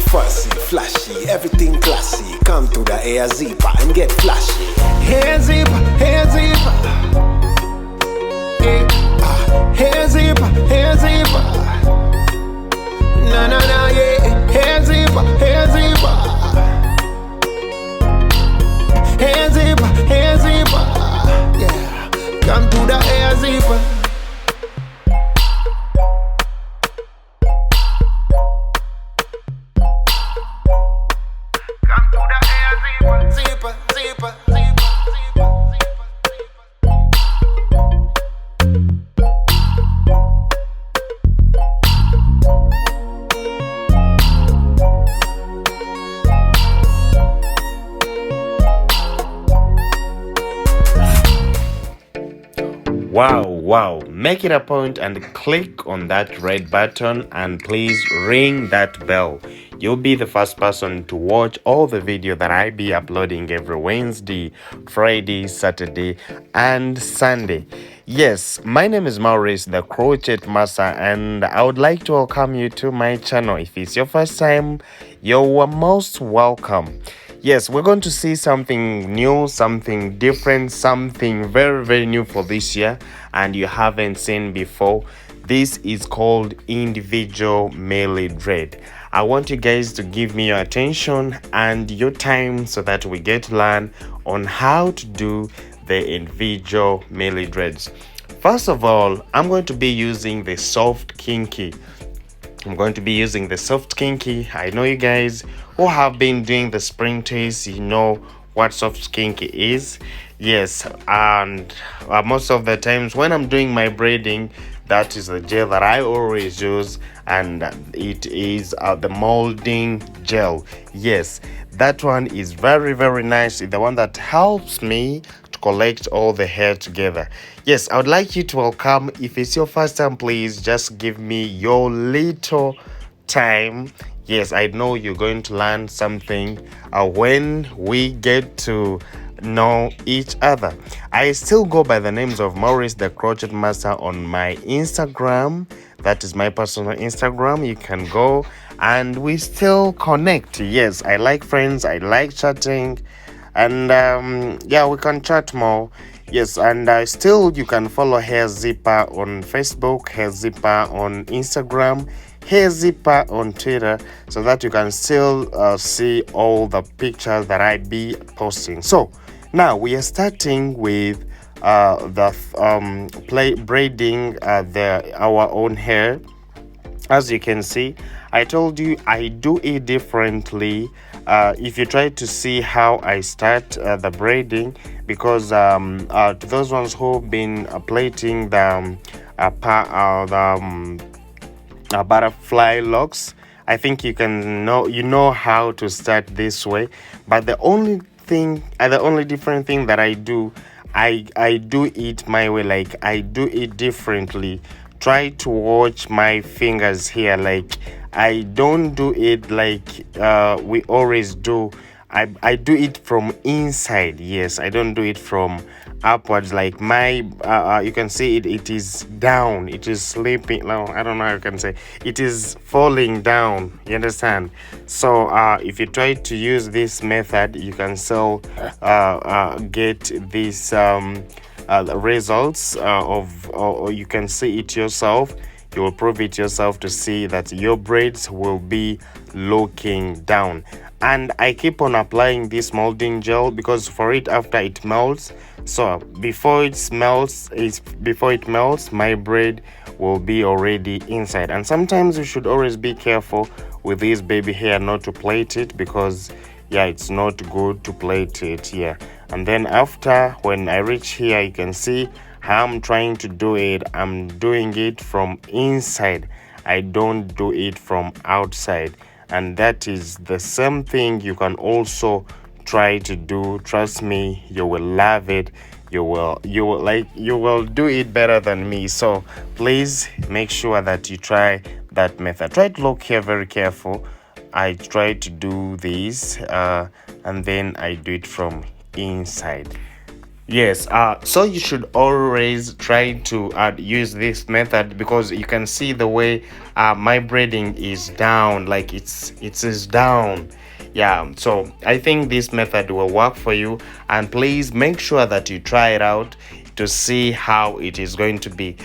fussy, flashy, everything classy. Come to the hair zipper and get flashy. Hair zipper, hair zipper. Yeah. Hair zipper, hair zipper. Na na na, yeah. Hair zipper, hair zipper. Hair zipper, hair zipper. Yeah. Come to the hair zipper. Wow, make it a point and click on that red button and please ring that bell. You'll be the first person to watch all the video that I be uploading every Wednesday, Friday, Saturday and Sunday. Yes, my name is Maurice, the Crochet Master, and I would like to welcome you to my channel. If it's your first time, you're most welcome. Yes, we're going to see something new, something different, something very, very new for this year and you haven't seen before. This is called individual melee dread. I want you guys to give me your attention and your time so that we get to learn on how to do the individual melee dreads. First of all, I'm going to be using the soft kinky. I know you guys who have been doing the spring taste, you know what soft kinky is. Yes, and most of the times when I'm doing my braiding, that is the gel that I always use, and it is the molding gel. Yes, that one is very, very nice. It's the one that helps me to collect all the hair together. Yes, I would like you to welcome. If it's your first time, please just give me your little time. Yes, I know you're going to learn something when we get to know each other. I still go by the names of Maurice the Crochet Master on my Instagram. That is my personal Instagram. You can go and we still connect. Yes, I like friends, I like chatting, and yeah, we can chat more. Yes, and still you can follow Hair Zipper on Facebook, Hair Zipper on Instagram, Hair Zipper on Twitter, so that you can still see all the pictures that I be posting. So now we are starting with braiding our own hair. As you can see, I told you I do it differently. If you try to see how I start the braiding, because to those ones who've been plaiting the butterfly locks, I think you know how to start this way. But the only different thing that I do it my way. Like, I do it differently. Try to watch my fingers here. Like, I don't do it like we always do. I do it from inside. Yes, I don't do it from upwards. Like my you can see it is down, it is sleeping. No, I don't know how you can say it is falling down, you understand? So if you try to use this method, you can still get these results or you can see it yourself. You will prove it yourself to see that your braids will be looking down. And I keep on applying this molding gel because for it, after it melts, so before it melts, my braid will be already inside. And sometimes you should always be careful with this baby hair not to plait it, because yeah, it's not good to plait it. Yeah. And then after, when I reach here, you can see how I'm trying to do it. I'm doing it from inside. I don't do it from outside. And that is the same thing you can also try to do. Trust me, you will love it. You will do it better than me. So please make sure that you try that method. Try to look here very careful. I try to do this and then I do it from inside. Yes, so you should always try to use this method because you can see the way my braiding is down, like it is down. Yeah, so I think this method will work for you, and please make sure that you try it out to see how it is going to be.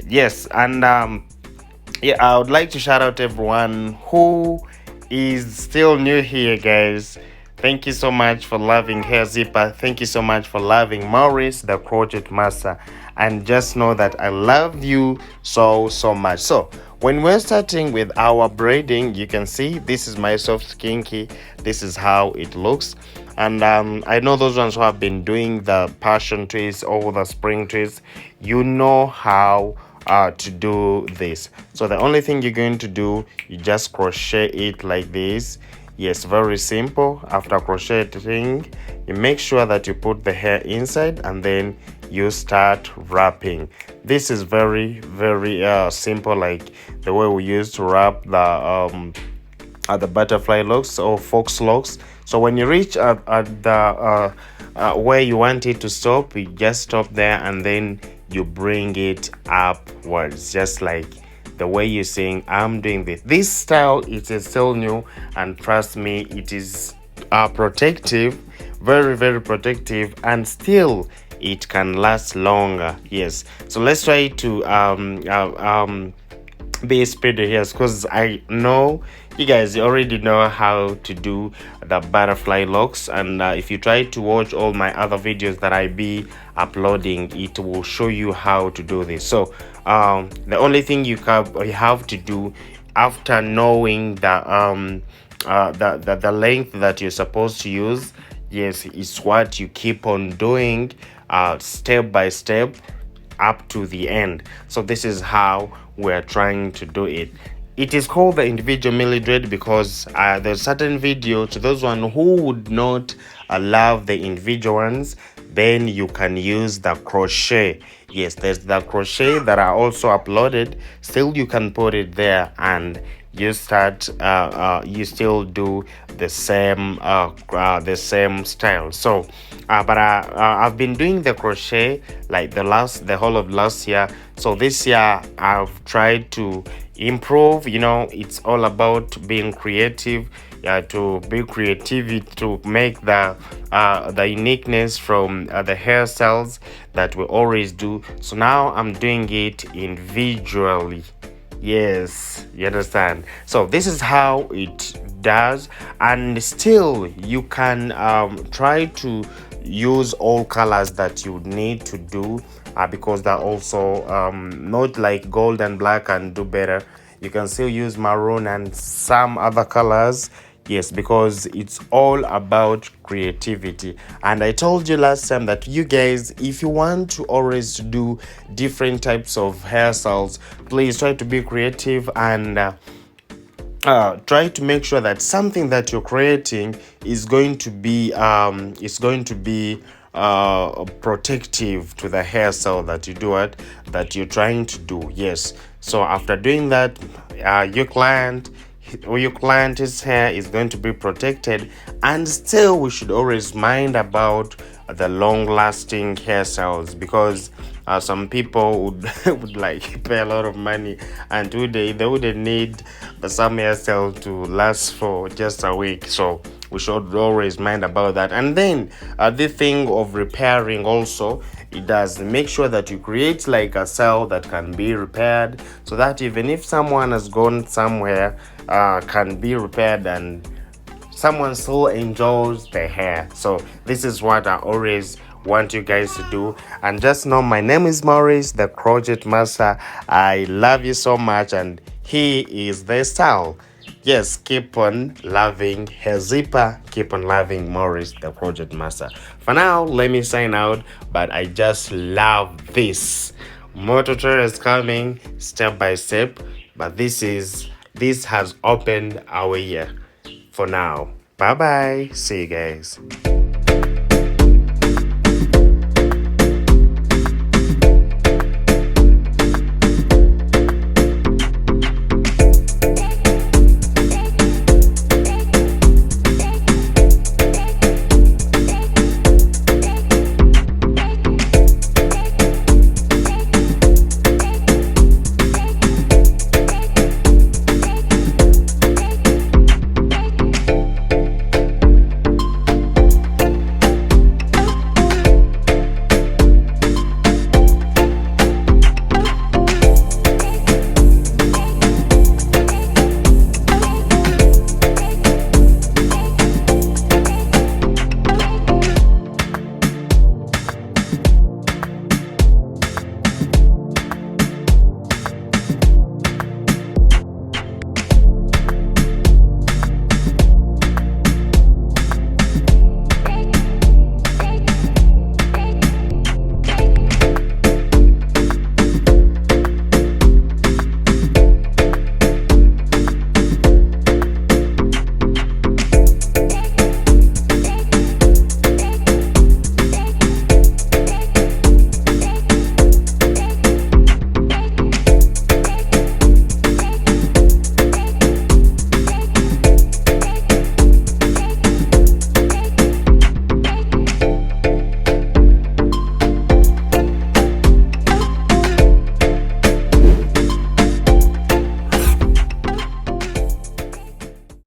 Yes, and yeah, I would like to shout out everyone who is still new here, guys. Thank you so much for loving Hair Zipper. Thank you so much for loving Maurice, the crochet master. And just know that I love you so, so much. So, when we're starting with our braiding, you can see this is my soft kinky. This is how it looks. And I know those ones who have been doing the passion twist or the spring twist, you know how to do this. So the only thing you're going to do, you just crochet it like this. Yes, very simple. After crocheting, you make sure that you put the hair inside and then you start wrapping. This is very, very simple, like the way we used to wrap the butterfly locks or fox locks. So when you reach at the where you want it to stop, you just stop there and then you bring it upwards, just like the way you're saying I'm doing this. This style, it is still new, and trust me, it is protective, very, very protective, and still it can last longer. Yes, so let's try to be speedy here, because I know you guys already know how to do the butterfly locks, and if you try to watch all my other videos that I be uploading, it will show you how to do this. So the only thing you have to do after knowing the length that you're supposed to use, yes, is what you keep on doing step by step up to the end. So this is how we're trying to do it. It is called the individual milli thread because there's certain video to those one who would not love the individual ones, then you can use the crochet. Yes, there's the crochet that are also uploaded. Still, you can put it there and you start you still do the same style. So but I've been doing the crochet like the whole of last year. So this year I've tried to improve. You know, it's all about being creative, to be creative, to make the uniqueness from the hairstyles that we always do. So now I'm doing it individually. Yes, you understand. So this is how it does, and still you can try to use all colors that you need to do because they're also not like gold and black and do better. You can still use maroon and some other colors. Yes, because it's all about creativity. And I told you last time that you guys, if you want to always do different types of hairstyles, please try to be creative and try to make sure that something that you're creating is going to be protective to the hairstyle that you do it, that you're trying to do. Yes, so after doing that, your client's hair is going to be protected, and still we should always mind about the long-lasting hairstyles, because some people would like pay a lot of money, and today they wouldn't need some hairstyle to last for just a week. So we should always mind about that. And then the thing of repairing also, it does make sure that you create like a cell that can be repaired, so that even if someone has gone somewhere, can be repaired and someone still enjoys the hair. So this is what I always want you guys to do. And just know my name is Maurice, the crochet master. I love you so much, and he is the style. Yes, keep on loving Hair Zipper, keep on loving Maurice, the project master. For now, let me sign out, but I just love this. More tutorials coming step by step, but this has opened our ear. For now, bye bye, see you guys.